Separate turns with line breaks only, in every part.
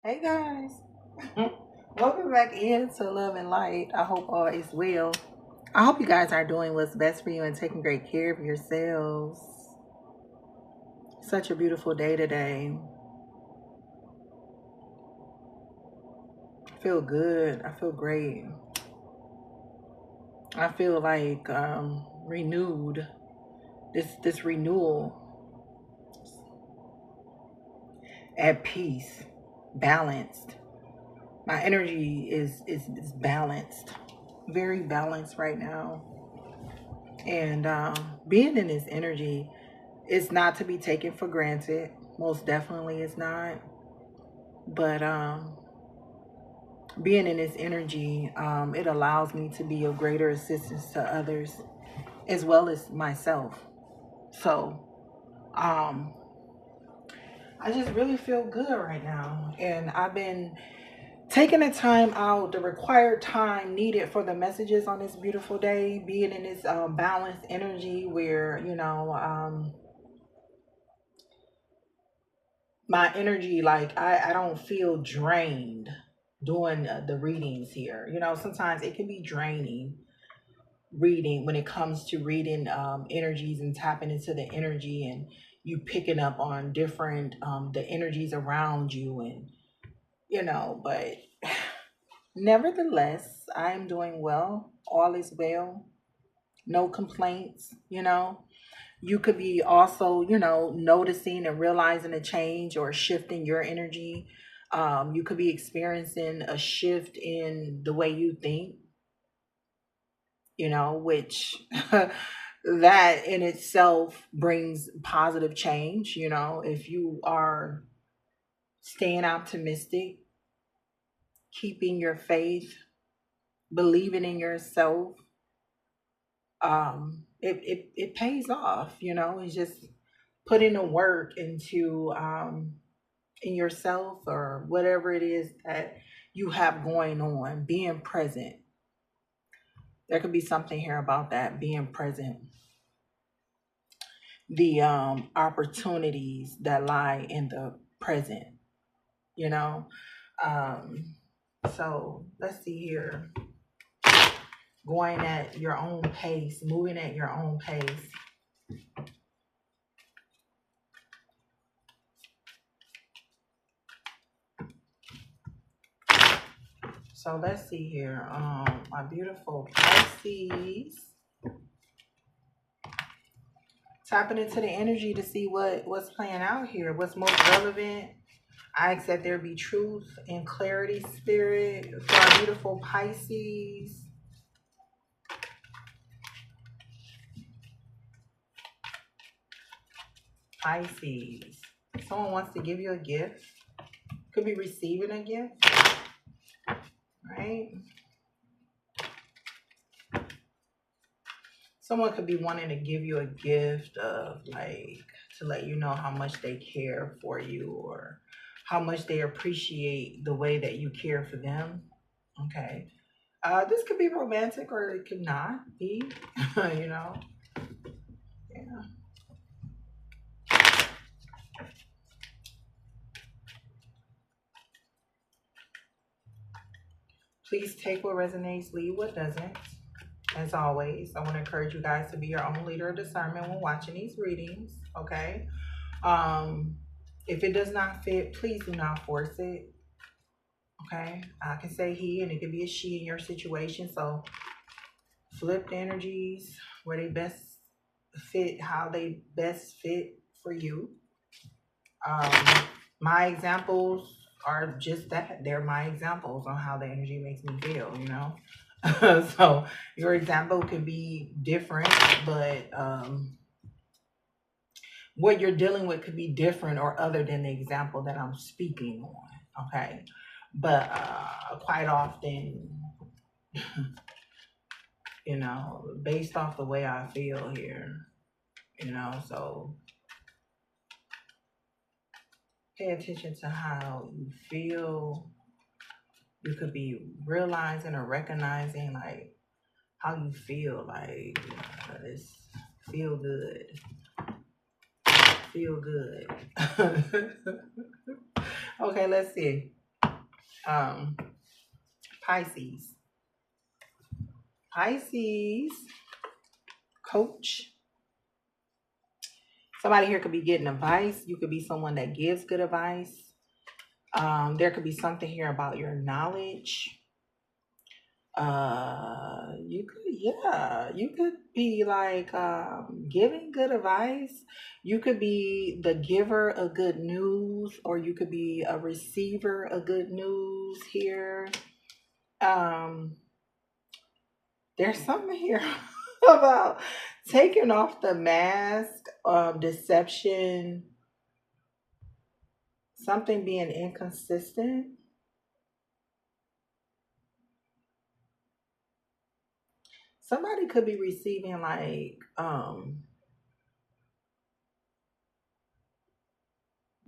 Hey guys, welcome back into Love and Light. I hope all is well. I hope you guys are doing what's best for you and taking great care of yourselves. Such a beautiful day today. I feel good. I feel great. I feel like renewed. This renewal, at peace, balanced. My energy is balanced, very balanced right now. And being in this energy is not to be taken for granted. Most definitely it's not. But being in this energy, it allows me to be of greater assistance to others as well as myself. So um, I just really feel good right now. And I've been taking the time out, the required time needed for the messages on this beautiful day, being in this balanced energy where, my energy, like I don't feel drained doing the readings here. Sometimes it can be draining reading when it comes to reading energies and tapping into the energy and you picking up on different the energies around you, and but nevertheless I'm doing well. All is well, no complaints. You could be also, noticing and realizing a change or a shift in your energy. You could be experiencing a shift in the way you think, which that in itself brings positive change. If you are staying optimistic, keeping your faith, believing in yourself, it pays off. It's just putting the work into in yourself or whatever it is that you have going on, being present. There could be something here about that, being present, the opportunities that lie in the present, you know. Um, so let's see here. Going at your own pace, moving at your own pace. So let's see here. My beautiful Pisces. Tapping into the energy to see what's playing out here, what's most relevant. I ask that there be truth and clarity, spirit, for our beautiful Pisces. Pisces. Someone wants to give you a gift. Could be receiving a gift, right? Someone could be wanting to give you a gift of, like, to let you know how much they care for you or how much they appreciate the way that you care for them. Okay. This could be romantic or it could not be, you know. Yeah. Please take what resonates, leave what doesn't. As always, I want to encourage you guys to be your own leader of discernment when watching these readings. Okay. Um, if it does not fit, please do not force it. Okay. I can say he and it could be a she in your situation. So flip the energies where they best fit, how they best fit for you. Um, my examples are just that. They're my examples on how the energy makes me feel. So your example could be different, but what you're dealing with could be different or other than the example that I'm speaking on. Okay. But quite often, based off the way I feel here, so pay attention to how you feel. You could be realizing or recognizing, like, how you feel, like, this feel good. Feel good. Okay, let's see. Um, Pisces. Pisces, coach. Somebody here could be getting advice. You could be someone that gives good advice. There could be something here about your knowledge. You could be like giving good advice. You could be the giver of good news, or you could be a receiver of good news here. Um, there's something here about taking off the mask of deception, something being inconsistent. Somebody could be receiving like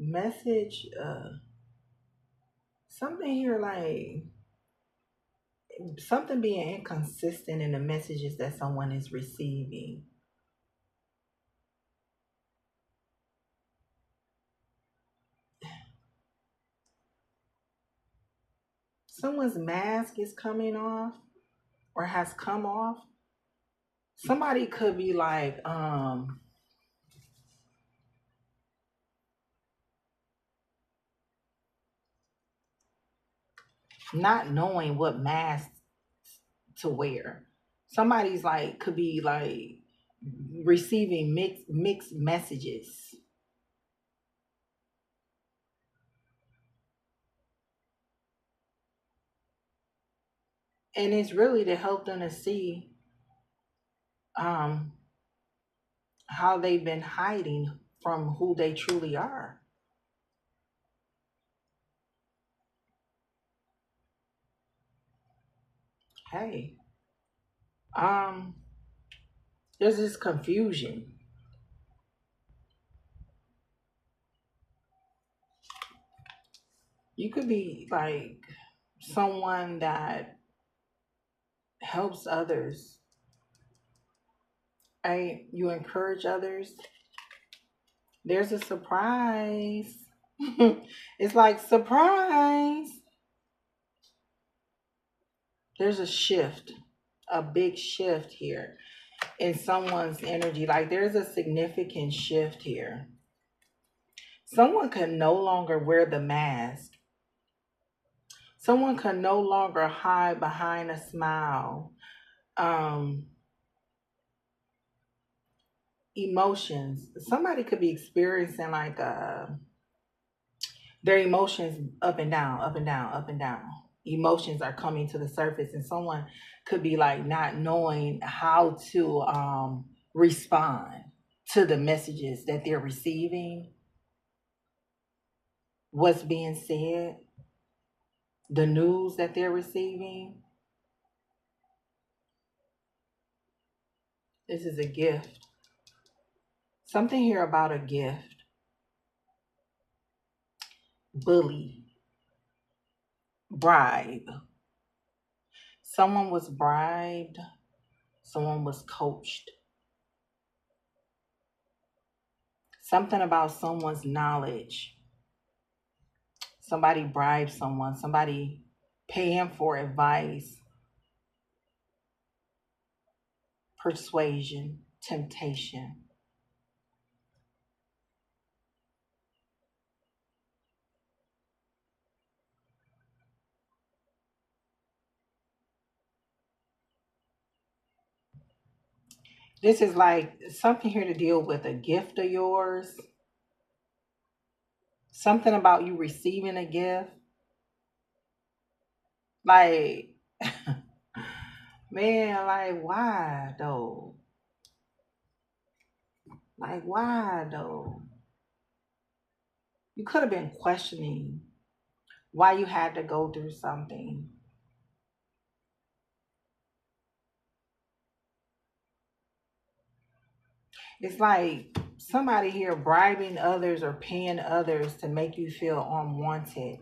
message something here like something being inconsistent in the messages that someone is receiving. Someone's mask is coming off or has come off. Somebody could be like not knowing what mask to wear. Somebody's like could be like receiving mixed messages. And it's really to help them to see um how they've been hiding from who they truly are. Hey, um, there's this confusion. You could be like someone that helps others. Right? You encourage others. There's a surprise. It's like surprise. There's a shift, a big shift here in someone's energy. Like there's a significant shift here. Someone can no longer wear the mask. Someone can no longer hide behind a smile. Um, Emotions. Somebody could be experiencing like their emotions up and down, up and down, up and down. Emotions are coming to the surface, and someone could be like not knowing how to respond to the messages that they're receiving, what's being said, the news that they're receiving. This is a gift. Something here about a gift. Bully, bribe. Someone was bribed, someone was coached. Something about someone's knowledge. Somebody bribed someone, somebody paying for advice, persuasion, temptation. This is like something here to deal with a gift of yours, something about you receiving a gift. Like, man, like, why though? Like, why though? You could have been questioning why you had to go through something. It's like somebody here bribing others or paying others to make you feel unwanted.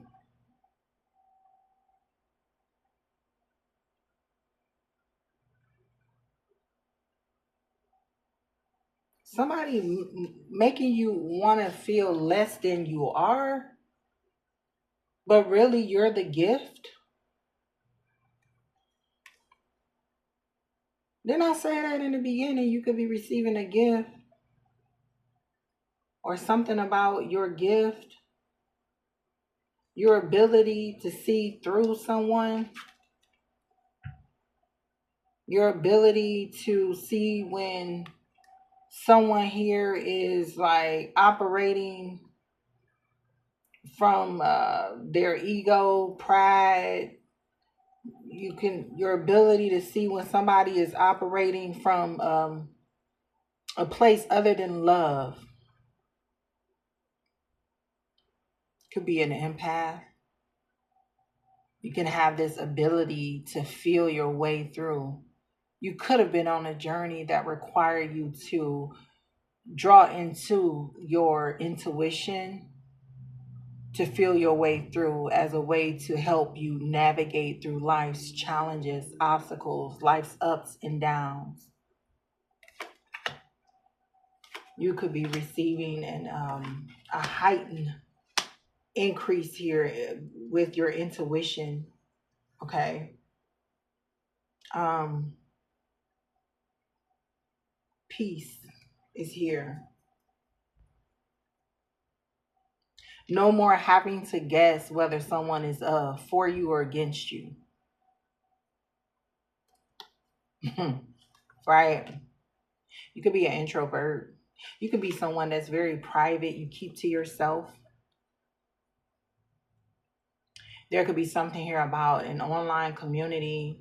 Somebody making you want to feel less than you are. But really, you're the gift. Didn't I say that in the beginning? You could be receiving a gift or something about your gift, your ability to see through someone, your ability to see when someone here is like operating from their ego, pride. Your ability to see when somebody is operating from a place other than love. Could be an empath. You can have this ability to feel your way through. You could have been on a journey that required you to draw into your intuition to feel your way through, as a way to help you navigate through life's challenges, obstacles, life's ups and downs. You could be receiving a heightened increase here with your intuition. Okay. Peace is here. No more having to guess whether someone is for you or against you. Right? You could be an introvert. You could be someone that's very private. You keep to yourself. There could be something here about an online community.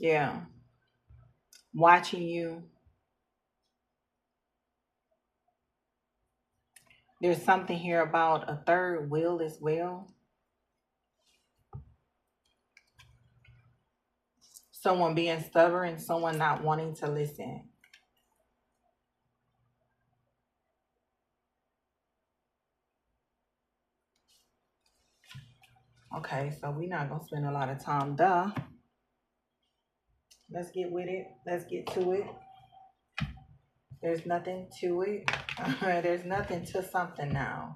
Yeah. Watching you. There's something here about a third wheel as well. Someone being stubborn, someone not wanting to listen. Okay, so we're not going to spend a lot of time there. Let's get with it. Let's get to it. There's nothing to it. There's nothing to something now.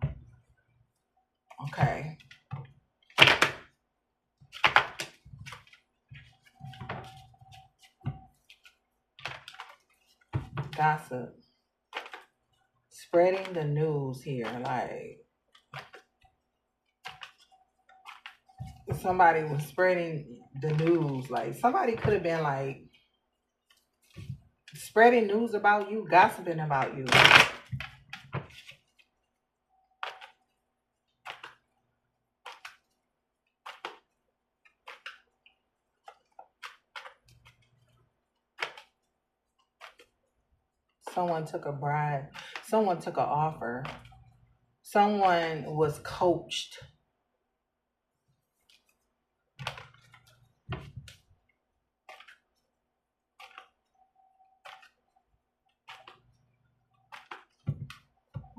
Okay. Gossip. Spreading the news here. Like, somebody was spreading the news. Like, somebody could have been like spreading news about you, gossiping about you. Someone took a bribe. Someone took an offer. Someone was coached.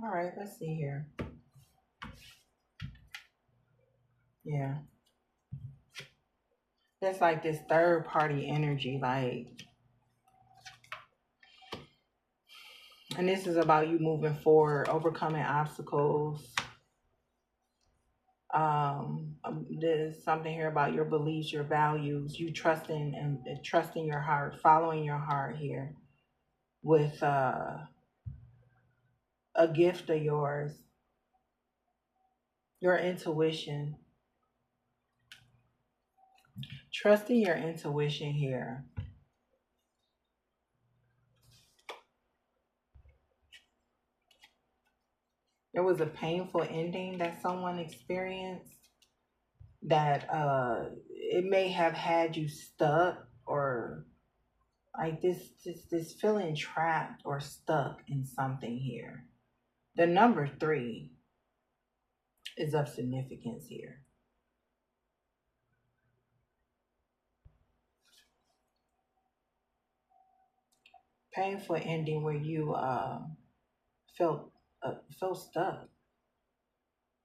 All right, let's see here. Yeah. There's like this third party energy, like, and this is about you moving forward, overcoming obstacles. There's something here about your beliefs, your values, you trusting your heart, following your heart here with a gift of yours, your intuition. Trusting your intuition here. There was a painful ending that someone experienced that it may have had you stuck, or like this feeling trapped or stuck in something here. The number 3 is of significance here. Painful ending where you felt felt stuck,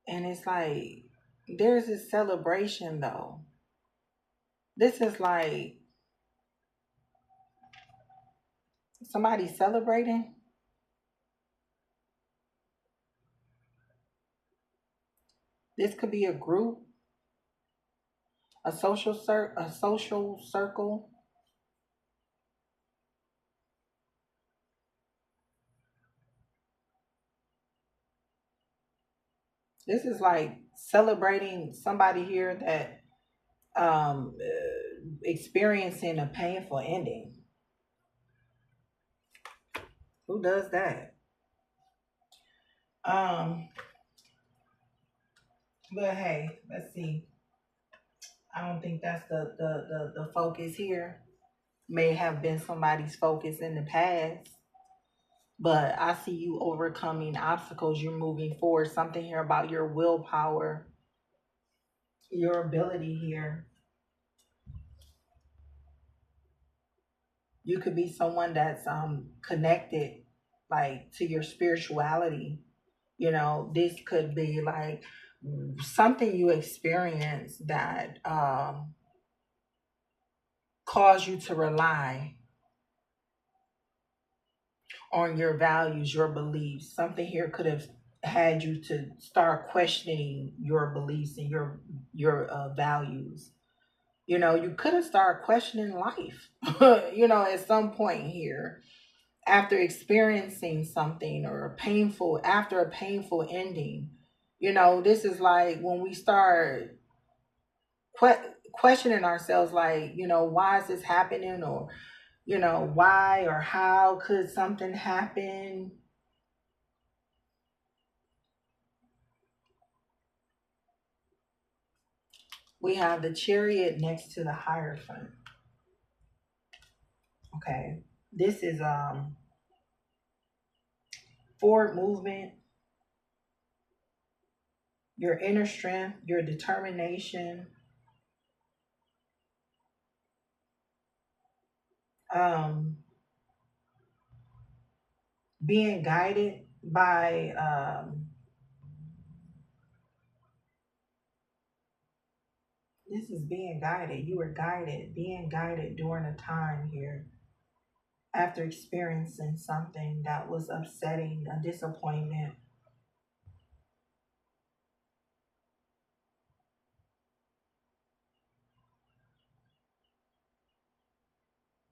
and it's like there's a celebration though. This is like somebody celebrating. This could be a group, a social circle. This is like celebrating somebody here that experiencing a painful ending. Who does that? Um, but hey, let's see. I don't think that's the focus here. May have been somebody's focus in the past, but I see you overcoming obstacles. You're moving forward. Something here about your willpower, your ability here. You could be someone that's connected like to your spirituality. You know, this could be like something you experience that caused you to rely on your values, your beliefs. Something here could have had you to start questioning your beliefs and your values. You know, you could have started questioning life. You know, at some point here, after experiencing something or a painful after a painful ending. You know, this is like when we start questioning ourselves, like, you know, why is this happening, or you know, why or how could something happen. We have the Chariot next to the Hierophant. Okay, this is forward movement, your inner strength, your determination, um being guided by this is being guided. You were guided, being guided during a time here after experiencing something that was upsetting, a disappointment.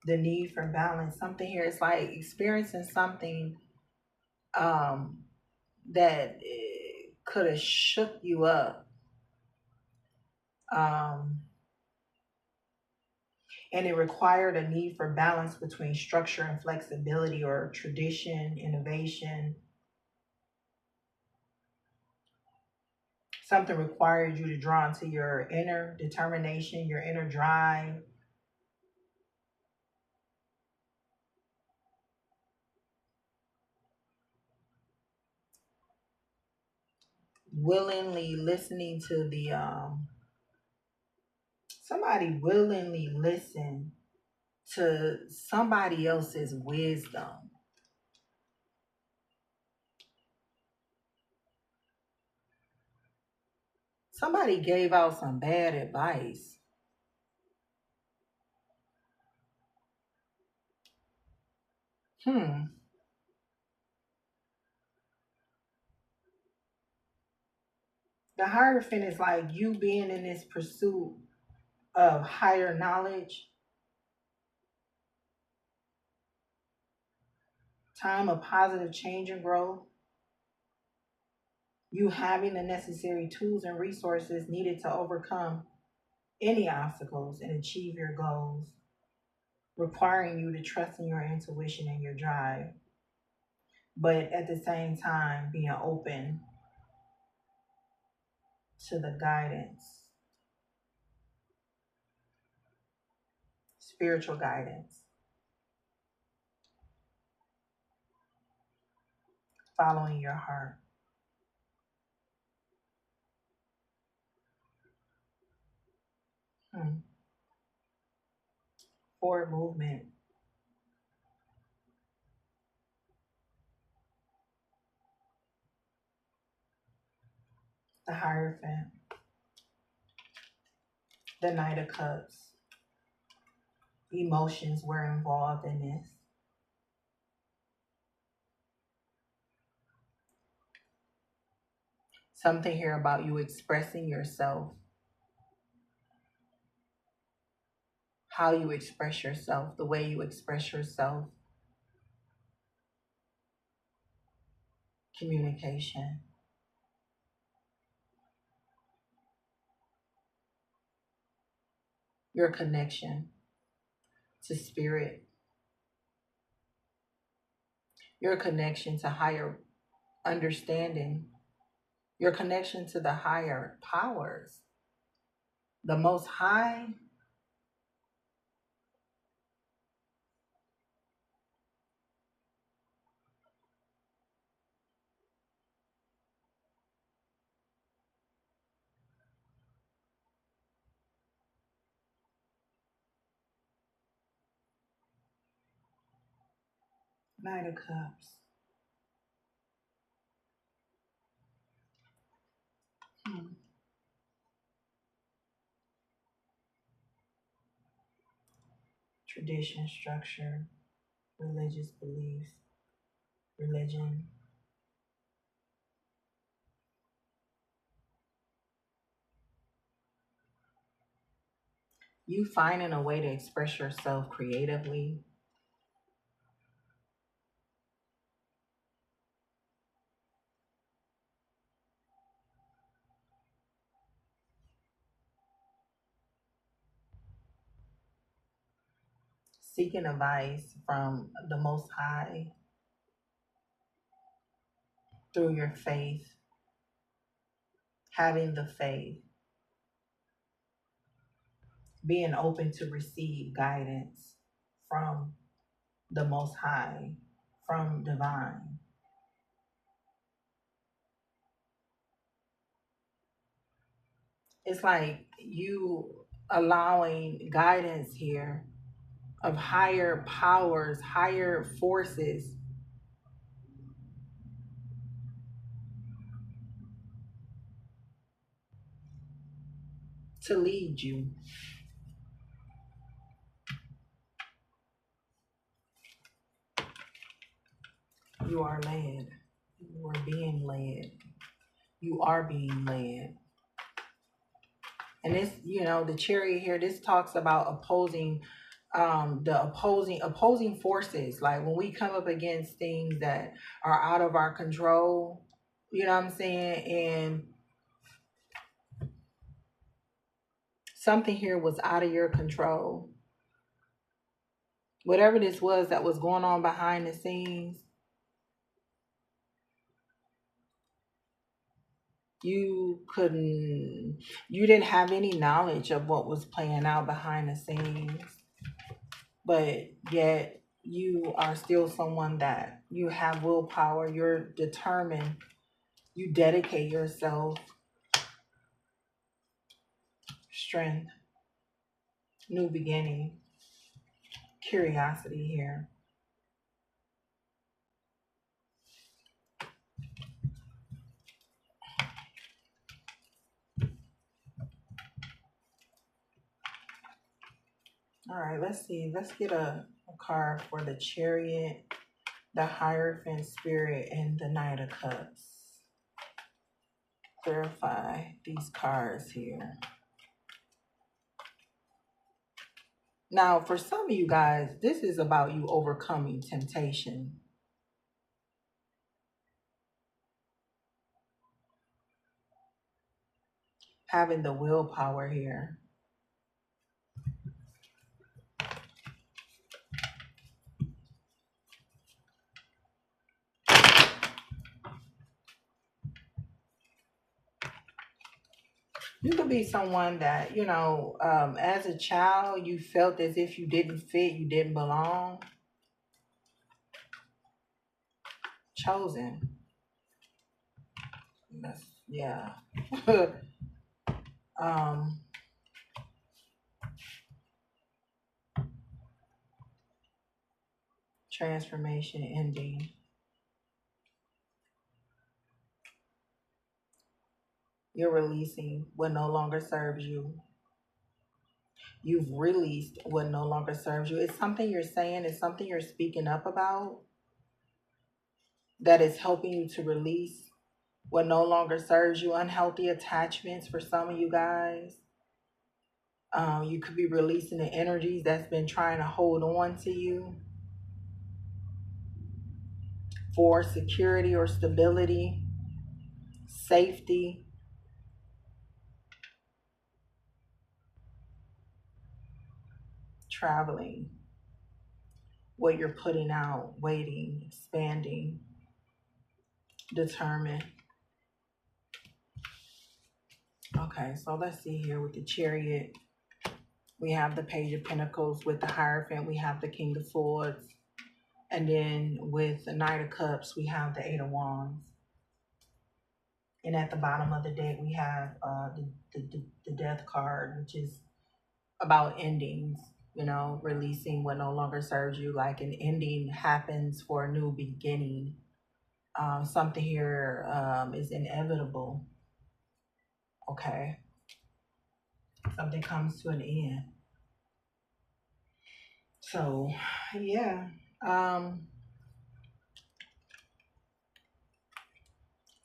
The need for balance. Something here is like experiencing something um, that could have shook you up. Um, and it required a need for balance between structure and flexibility, or tradition, innovation. Something required you to draw into your inner determination, your inner drive. Willingly listening to the somebody willingly listen to somebody else's wisdom. Somebody gave out some bad advice. Hmm. The Hierophant is like you being in this pursuit of higher knowledge, time of positive change and growth, you having the necessary tools and resources needed to overcome any obstacles and achieve your goals, requiring you to trust in your intuition and your drive, but at the same time being open to the guidance, spiritual guidance, following your heart. Hmm. Forward movement, the Hierophant, the Knight of Cups. Emotions were involved in this. Something here about you expressing yourself, how you express yourself, the way you express yourself, communication, your connection to spirit, your connection to higher understanding, your connection to the higher powers, the most high. Knight of Cups. Hmm. Tradition, structure, religious beliefs, religion. You finding a way to express yourself creatively, seeking advice from the Most High through your faith, having the faith, being open to receive guidance from the Most High, from divine. It's like you allowing guidance here of higher powers, higher forces to lead you. You are led. You are being led. You are being led. And this, the chariot here, this talks about opposing the opposing forces. Like when we come up against things that are out of our control, you know what I'm saying? And something here was out of your control. Whatever this was that was going on behind the scenes, you didn't have any knowledge of what was playing out behind the scenes, but yet you are still someone that you have willpower, you're determined, you dedicate yourself, strength, new beginning, curiosity here. All right, let's see. Let's get a card for the Chariot, the Hierophant Spirit, and the Knight of Cups. Clarify these cards here. Now, for some of you guys, this is about you overcoming temptation. Having the willpower here. You could be someone that, as a child, you felt as if you didn't fit, you didn't belong. Chosen. Yeah. Transformation ending. You're releasing what no longer serves you. You've released what no longer serves you. It's something you're saying, it's something you're speaking up about that is helping you to release what no longer serves you, unhealthy attachments for some of you guys. You could be releasing the energies that's been trying to hold on to you for security or stability, safety. Traveling, what you're putting out, waiting, expanding, determined. Okay, so let's see here with the Chariot. We have the Page of Pentacles with the Hierophant. We have the King of Swords. And then with the Knight of Cups, we have the Eight of Wands. And at the bottom of the deck, we have the Death card, which is about endings, you know, releasing what no longer serves you. Like an ending happens for a new beginning. Something here is inevitable. Okay. Something comes to an end. So, yeah.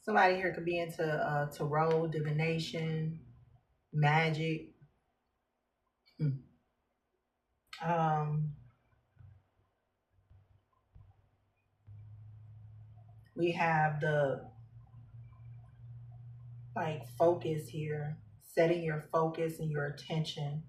Somebody here could be into tarot, divination, magic. We have the like focus here, setting your focus and your attention.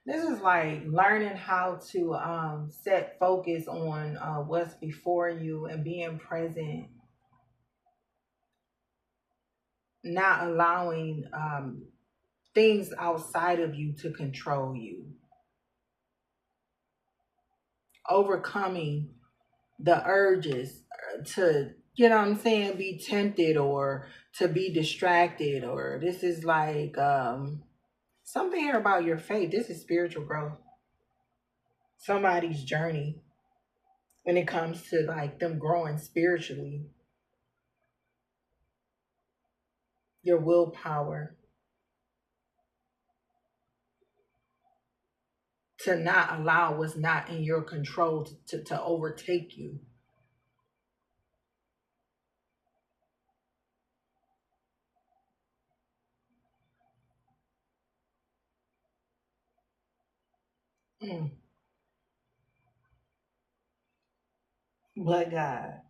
This is like learning how to set focus on what's before you and being present, not allowing things outside of you to control you. Overcoming the urges to, you know what I'm saying, be tempted or to be distracted. Or this is like something here about your faith. This is spiritual growth. Somebody's journey when it comes to like them growing spiritually. Your willpower to not allow what's not in your control to overtake you. Mm. But God.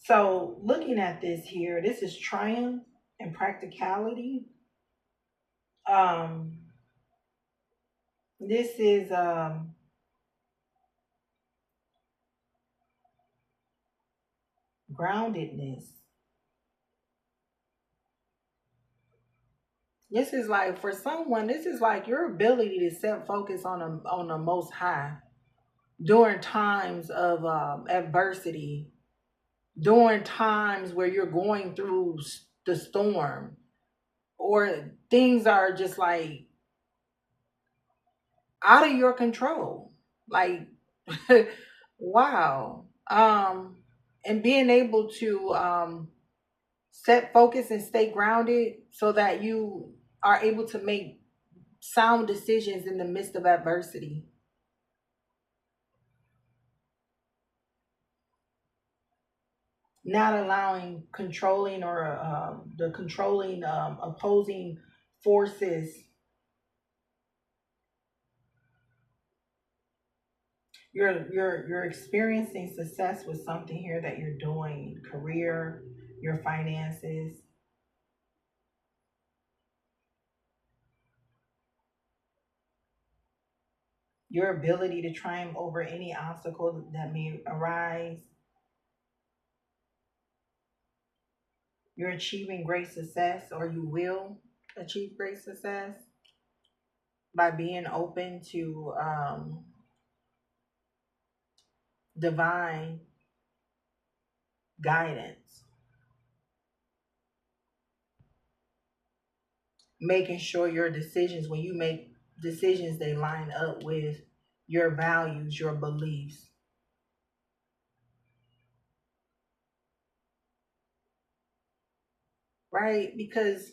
So looking at this here, this is triumph and practicality. Um, this is groundedness. This is like for someone, this is like your ability to set focus on the most high during times of adversity, during times where you're going through the storm or things are just like out of your control. Like wow. And being able to set focus and stay grounded so that you are able to make sound decisions in the midst of adversity. Not allowing controlling or the controlling opposing forces. You're experiencing success with something here that you're doing, career, your finances. Your ability to triumph over any obstacle that may arise. You're achieving great success, or you will achieve great success by being open to divine guidance. Making sure your decisions, when you make decisions, they line up with your values, your beliefs. Right? Because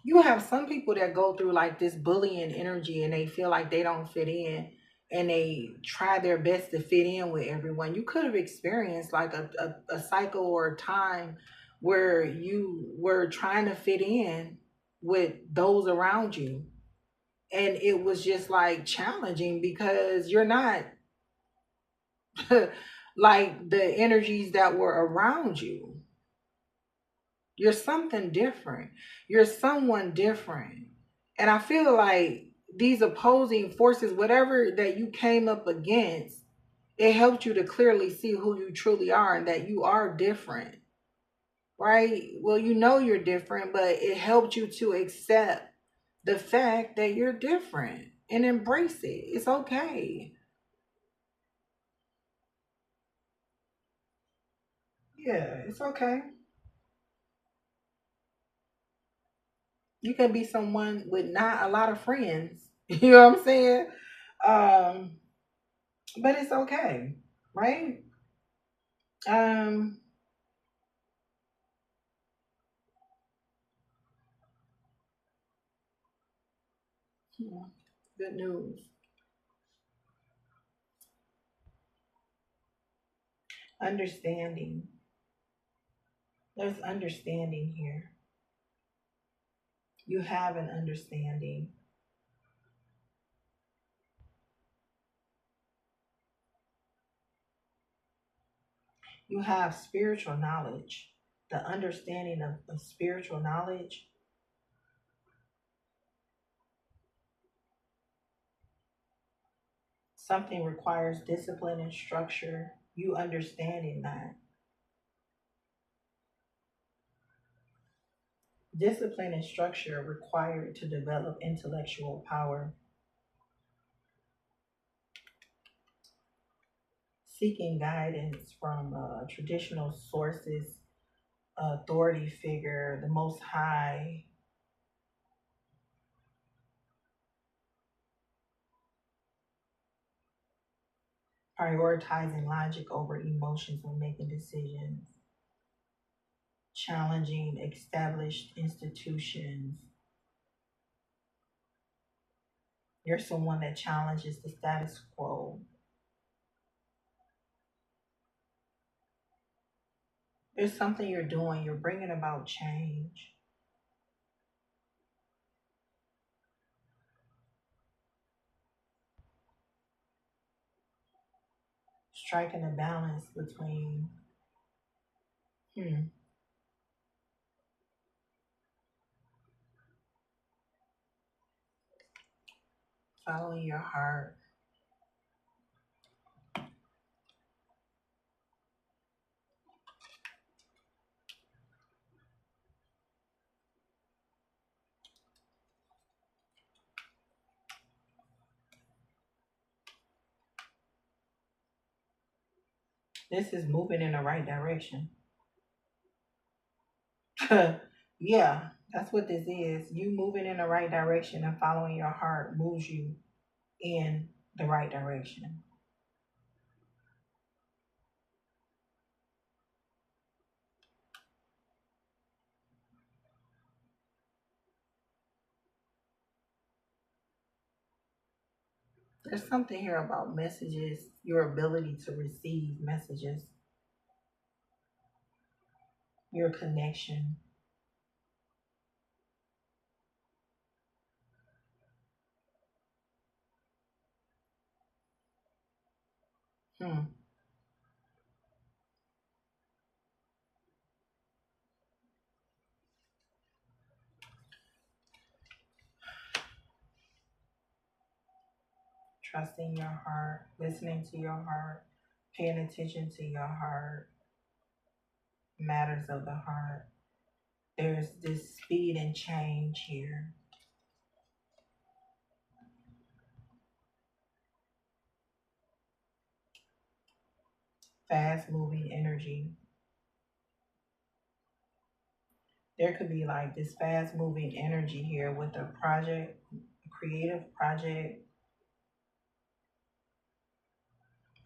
You have some people that go through like this bullying energy and they feel like they don't fit in and they try their best to fit in with everyone. You could have experienced like a cycle or a time where you were trying to fit in with those around you. And it was just like challenging because you're not like the energies that were around you. You're something different. You're someone different. And I feel like these opposing forces, whatever that you came up against, it helped you to clearly see who you truly are and that you are different, right? Well, you know you're different, but it helped you to accept the fact that you're different and embrace it. It's okay. Yeah, it's okay. You can be someone with not a lot of friends. You know what I'm saying? Um, but it's okay, right? Um, good news. Understanding. There's understanding here. You have an understanding. You have spiritual knowledge. The understanding of spiritual knowledge. Something requires discipline and structure. You understanding that. Discipline and structure required to develop intellectual power. Seeking guidance from traditional sources, authority figure, the Most High, prioritizing logic over emotions when making decisions, challenging established institutions. You're someone that challenges the status quo. There's something you're doing, you're bringing about change, striking a balance between hmm, following your heart. This is moving in the right direction. Yeah, that's what this is. You moving in the right direction and following your heart moves you in the right direction. There's something here about messages, your ability to receive messages, your connection. Hmm. Trusting your heart, listening to your heart, paying attention to your heart, matters of the heart. There's this speed and change here, fast moving energy. There could be like this fast moving energy here with a project, a creative project.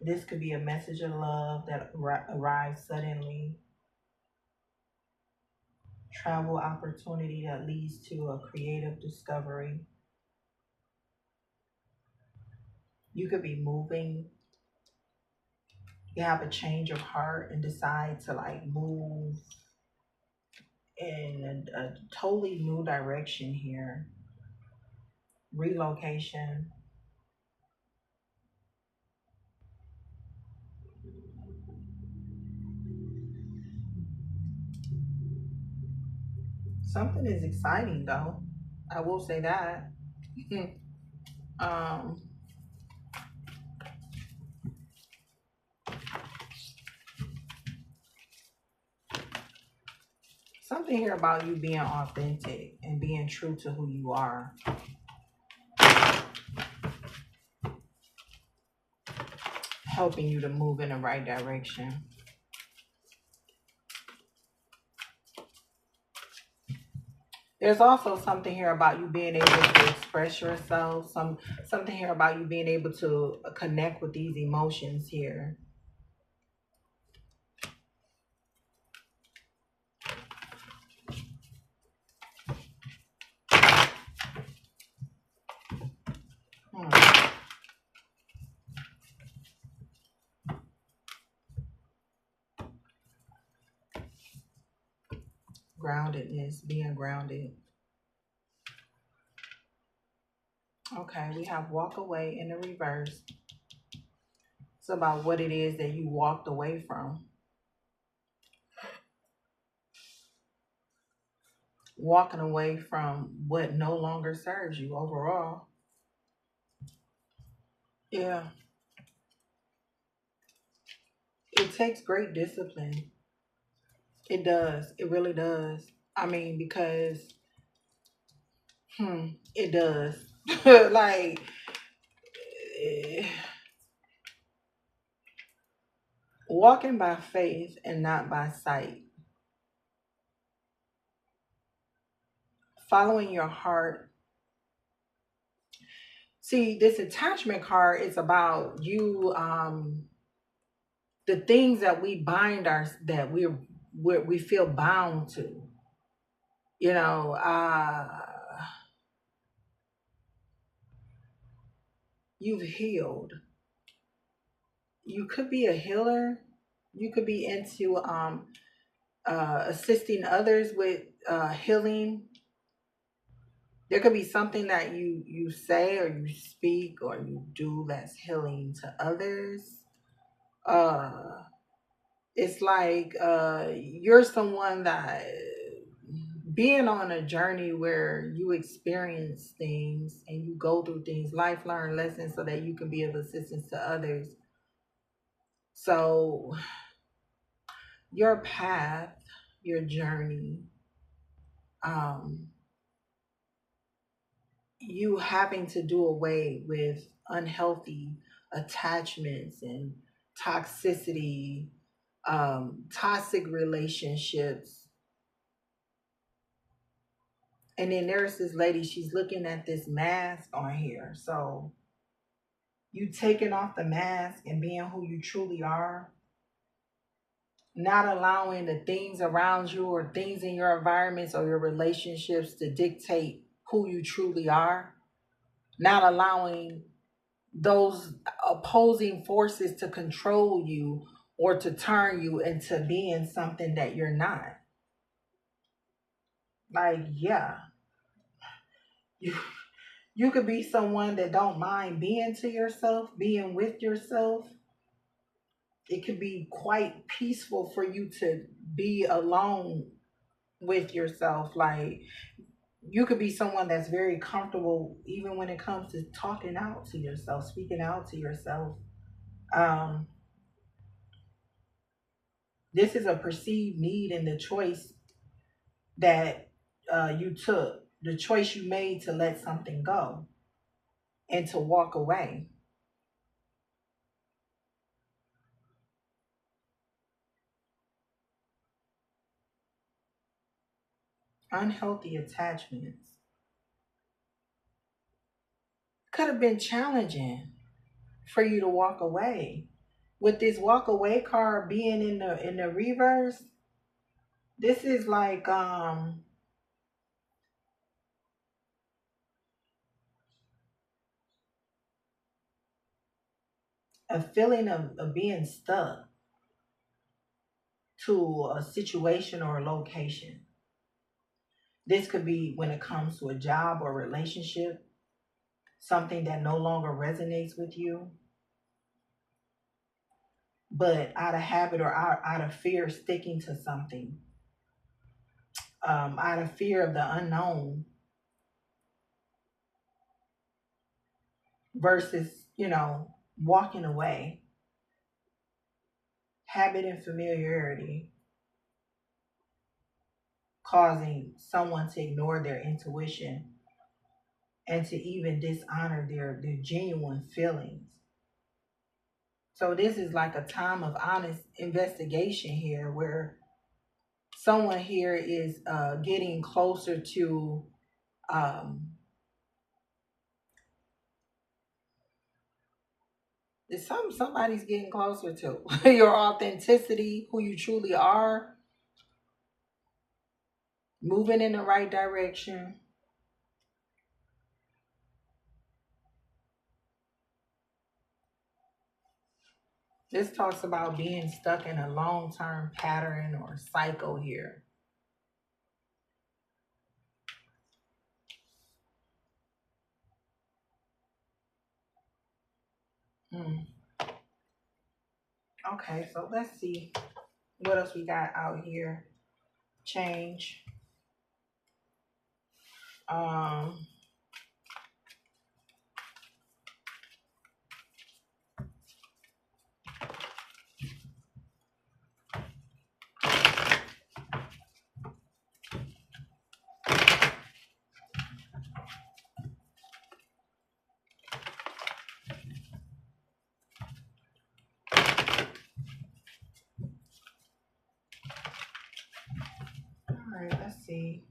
This could be a message of love that arrives suddenly. Travel opportunity that leads to a creative discovery. You could be moving. You have a change of heart and decide to like move in a totally new direction here. Relocation. Something is exciting though. I will say that. um, Something here about you being authentic and being true to who you are. Helping you to move in the right direction. There's also something here about you being able to express yourself. Something here about you being able to connect with these emotions here. Hmm. Groundedness, being grounded. Okay, we have walk away in the reverse. It's about what it is that you walked away from. Walking away from what no longer serves you overall. Yeah, it takes great discipline. It does. It really does. I mean, because it does. Like, eh, walking by faith and not by sight. Following your heart. See, this attachment card is about you, the things that we bind our that we feel bound to. You know, you've healed. You could be a healer. You could be into assisting others with healing. There could be something that you say or you speak or you do that's healing to others. Uh, it's like you're someone that being on a journey where you experience things and you go through things, life learn lessons so that you can be of assistance to others. So your path, your journey, um, you having to do away with unhealthy attachments and toxicity, toxic relationships. And then there's this lady, she's looking at this mask on here. So you taking off the mask and being who you truly are, not allowing the things around you or things in your environments or your relationships to dictate who you truly are, not allowing those opposing forces to control you or to turn you into being something that you're not. Like, yeah, you you could be someone that don't mind being to yourself, being with yourself. It could be quite peaceful for you to be alone with yourself. Like, you could be someone that's very comfortable even when it comes to talking out to yourself, speaking out to yourself. Um, this is a perceived need and the choice that you took, the choice you made to let something go and to walk away. Unhealthy attachments could have been challenging for you to walk away. With this walk away card being in the reverse, This is like a feeling of being stuck to a situation or a location. This could be when it comes to a job or relationship, something that no longer resonates with you, but out of habit or out of fear, sticking to something, out of fear of the unknown versus, walking away. Habit and familiarity causing someone to ignore their intuition and to even dishonor their genuine feelings. So this is like a time of honest investigation here where someone here is getting closer to um, somebody's getting closer to your authenticity, who you truly are, moving in the right direction. This talks about being stuck in a long-term pattern or cycle here. Mm. Okay, so let's see what else we got out here. Change. Um, all right, let's see.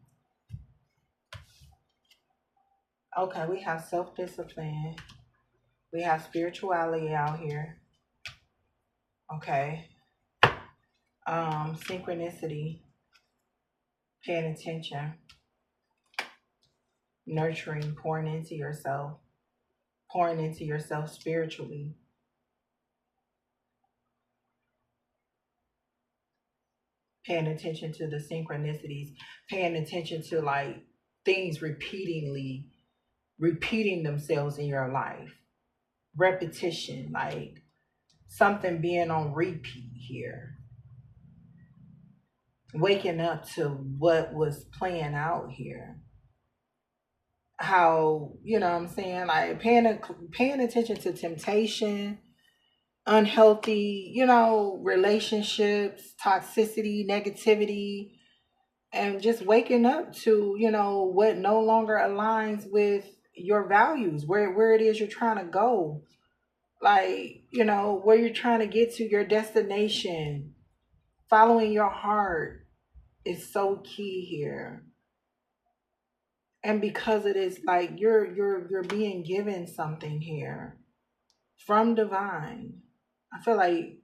Okay, we have self-discipline. We have spirituality out here. Okay. Synchronicity, paying attention, nurturing, pouring into yourself spiritually, paying attention to the synchronicities, paying attention to like things repeating themselves in your life. Repetition, like something being on repeat here. Waking up to what was playing out here. How, you know what I'm saying? Like paying attention to temptation, unhealthy, relationships, toxicity, negativity, and just waking up to, what no longer aligns with your values, where it is you're trying to go. Like, where you're trying to get to your destination. Following your heart is so key here. And because it is like you're being given something here from divine. I feel like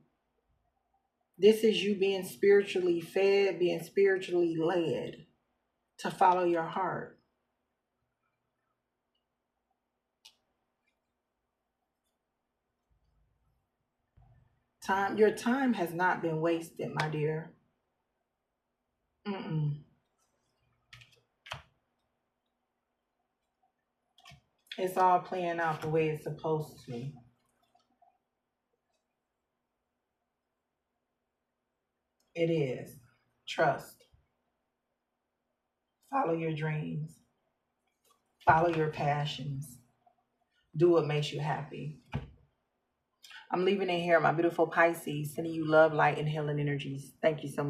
this is you being spiritually fed, being spiritually led to follow your heart. Your time has not been wasted, my dear. Mm-mm. It's all playing out the way it's supposed to. It is. Trust. Follow your dreams. Follow your passions. Do what makes you happy. I'm leaving it here, my beautiful Pisces, sending you love, light, and healing energies. Thank you so much.